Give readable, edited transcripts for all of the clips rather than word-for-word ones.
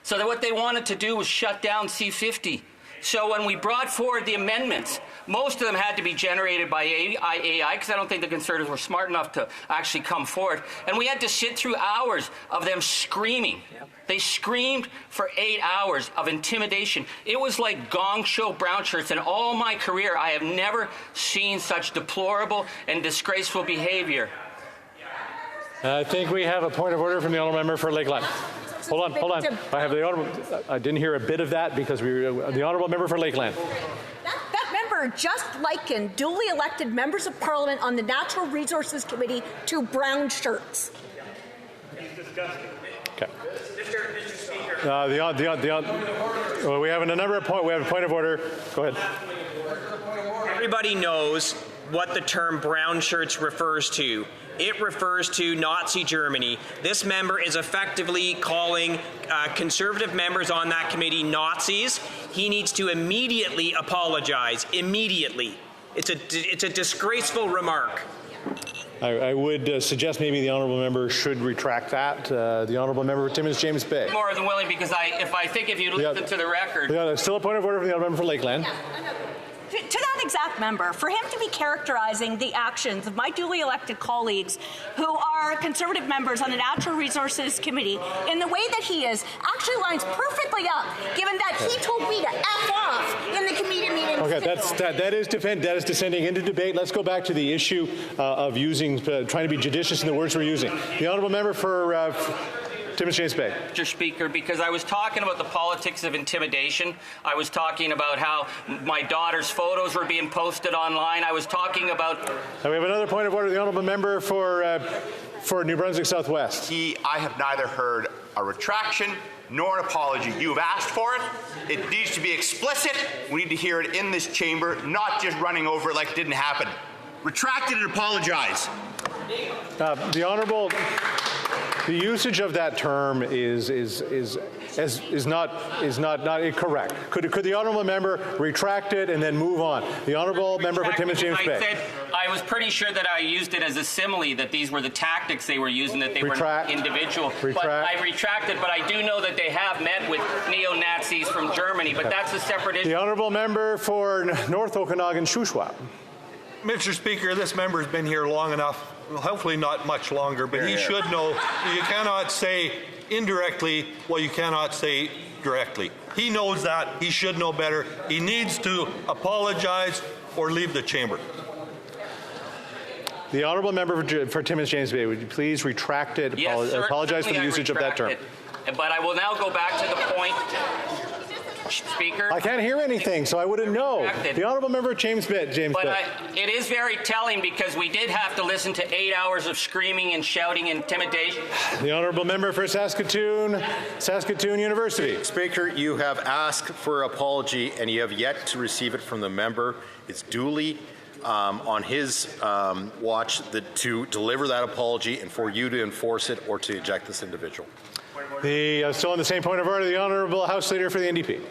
So that what they wanted to do was shut down C-50. So when we brought forward the amendments, most of them had to be generated by AI because I don't think the Conservatives were smart enough to actually come forward. And we had to sit through hours of them screaming. They screamed for 8 hours of intimidation. It was like Gong Show Brownshirts. In all my career, I have never seen such deplorable and disgraceful behavior. I think we have a point of order from the honourable member for Lakeland. Hold on. I have the honourable. I didn't hear a bit of that because we were the honourable member for Lakeland. That member just likened duly elected members of Parliament on the Natural Resources Committee to brown shirts. He's disgusting. Okay. Mr. Speaker. Well, we have a number of points. We have a point of order. Go ahead. Everybody knows what the term brown shirts refers to. It refers to Nazi Germany. This member is effectively calling Conservative members on that committee Nazis. He needs to immediately apologize. Immediately. It's a disgraceful remark. I would suggest maybe the honourable member should retract that. The honourable member for Timmins James Bay. More than willing, because if you listen to the record. Yeah, still a point of order from the honourable member for Lakeland. Yeah, to that exact member, for him to be characterizing the actions of my duly elected colleagues who are Conservative members on the Natural Resources Committee in the way that he is actually lines perfectly up, given that he told me to F off in the committee meeting. Okay, that is descending into debate. Let's go back to the issue of trying to be judicious in the words we're using. The honourable member for Timmins James Bay. Mr. Speaker, because I was talking about the politics of intimidation. I was talking about how my daughter's photos were being posted online. I was talking about... And we have another point of order. The honourable member for New Brunswick Southwest. I have neither heard a retraction nor an apology. You have asked for it. It needs to be explicit. We need to hear it in this chamber, not just running over it like it didn't happen. Retract it and apologize. The honourable... The usage of that term is not correct. Could the honourable member retract it and then move on? The honourable member for Timmins James Bay. I was pretty sure that I used it as a simile, that these were the tactics they were using, that they were not individual. But I retracted, but I do know that they have met with neo-Nazis from Germany, but that's a separate issue. The honourable member for North Okanagan Shuswap. Mr. Speaker, this member's been here long enough. Well, hopefully not much longer, but he should know you cannot say indirectly what you cannot say directly. He knows that. He should know better. He needs to apologize or leave the chamber. The honourable member for Timmins James Bay, would you please retract it? Yes, apologize for the usage of that term. But I will now go back to the point. Speaker. I can't hear anything, so I wouldn't know. The honourable member James Bay. It is very telling because we did have to listen to 8 hours of screaming and shouting and intimidation. The honourable member for Saskatoon University. Speaker, you have asked for an apology and you have yet to receive it from the member. It's duly on his watch to deliver that apology and for you to enforce it or to eject this individual. Still on the same point of order, the honourable House Leader for the NDP.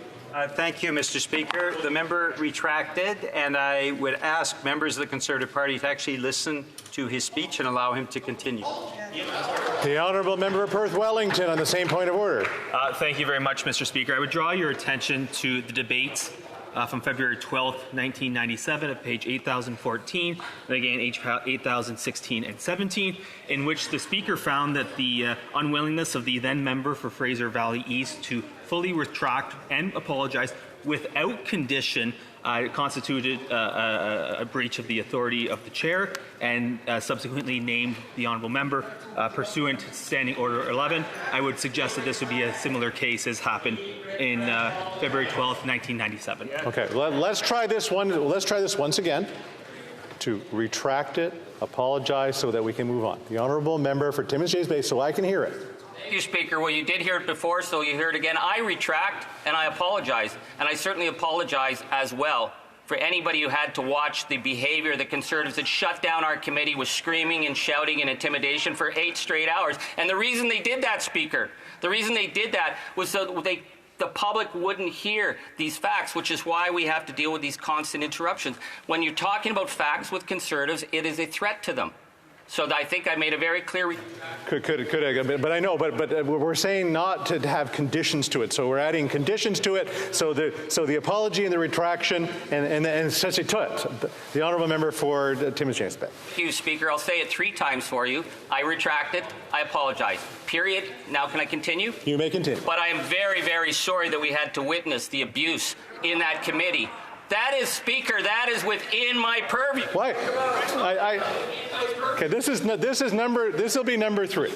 Thank you, Mr. Speaker. The member retracted, and I would ask members of the Conservative Party to actually listen to his speech and allow him to continue. The honourable member of Perth Wellington on the same point of order. Thank you very much, Mr. Speaker. I would draw your attention to the debates from February 12th, 1997 at page 8014, and again 8016 and 17, in which the Speaker found that the unwillingness of the then member for Fraser Valley East to fully retract and apologize without condition constituted a breach of the authority of the chair, and subsequently named the honourable member pursuant to Standing Order 11. I would suggest that this would be a similar case as happened in February 12th, 1997. Okay, let's try this one. Let's try this once again. To retract it, apologize, so that we can move on. The honourable member for Timmins James Bay, so I can hear it. Thank you, Speaker. Well, you did hear it before, so you hear it again. I retract and I apologize, and I certainly apologize as well for anybody who had to watch the behavior of the Conservatives that shut down our committee with screaming and shouting and intimidation for 8 straight hours. And the reason they did that, Speaker, the reason they did that was so the public wouldn't hear these facts, which is why we have to deal with these constant interruptions. When you're talking about facts with Conservatives, it is a threat to them. So I think I made a very clear. Could, but I know, but we're saying not to have conditions to it. So we're adding conditions to it. So the apology and the retraction and essentially to it. The honourable member for Timmins James Bay. Thank you, Speaker. I'll say it 3 times for you. I retract it. I apologize. Period. Now can I continue? You may continue. But I am very, very sorry that we had to witness the abuse in that committee. That is, Speaker, that is within my purview. Why? Okay, this will be number 3.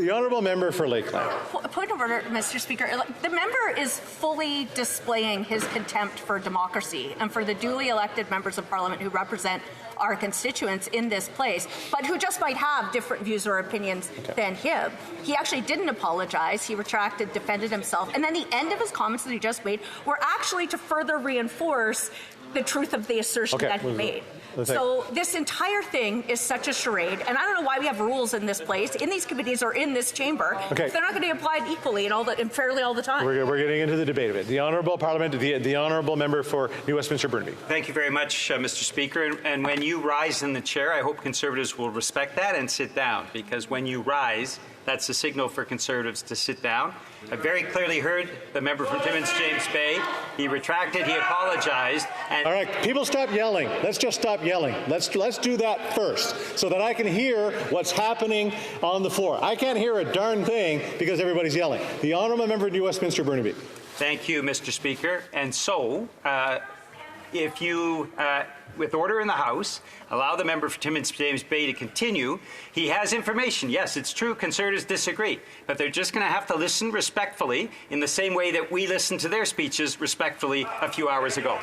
The honourable member for Lakeland. Point of order, Mr. Speaker. The member is fully displaying his contempt for democracy and for the duly elected members of Parliament who represent our constituents in this place, but who just might have different views or opinions than him. He actually didn't apologize. He retracted, defended himself, and then the end of his comments that he just made were actually to further reinforce the truth of the assertion that he made. So this entire thing is such a charade, and I don't know why we have rules in this place, in these committees or in this chamber, if they're not going to be applied equally and fairly all the time. We're getting into the debate of it. The honourable Parliament, the honourable member for New Westminster Burnaby. Thank you very much, Mr. Speaker. And when you rise in the chair, I hope Conservatives will respect that and sit down, because when you rise, that's a signal for Conservatives to sit down. I very clearly heard the member from Timmins James Bay. He retracted. He apologized. And all right, people stop yelling. Let's just stop yelling. Let's do that first so that I can hear what's happening on the floor. I can't hear a darn thing because everybody's yelling. The honourable member of New Westminster Burnaby. Thank you, Mr. Speaker. And so, if you, with order in the House, allow the member for Timmins James Bay to continue. He has information. Yes, it's true, Conservatives disagree, but they're just going to have to listen respectfully in the same way that we listened to their speeches respectfully a few hours ago.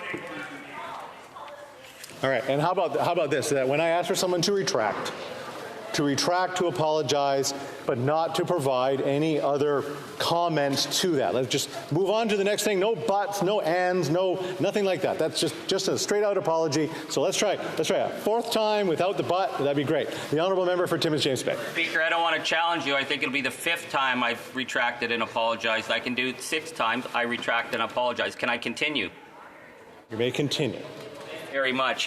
All right, and how about this? That when I ask for someone to retract, to apologize, but not to provide any other comments to that. Let's just move on to the next thing. No buts, no ands, nothing like that. That's just a straight out apology. So let's try a 4th time without the but. That'd be great. The honourable member for Timmins James Bay. Speaker, I don't want to challenge you. I think it'll be the 5th time I've retracted and apologized. I can do it 6 times. I retract and apologize. Can I continue? You may continue. Very much.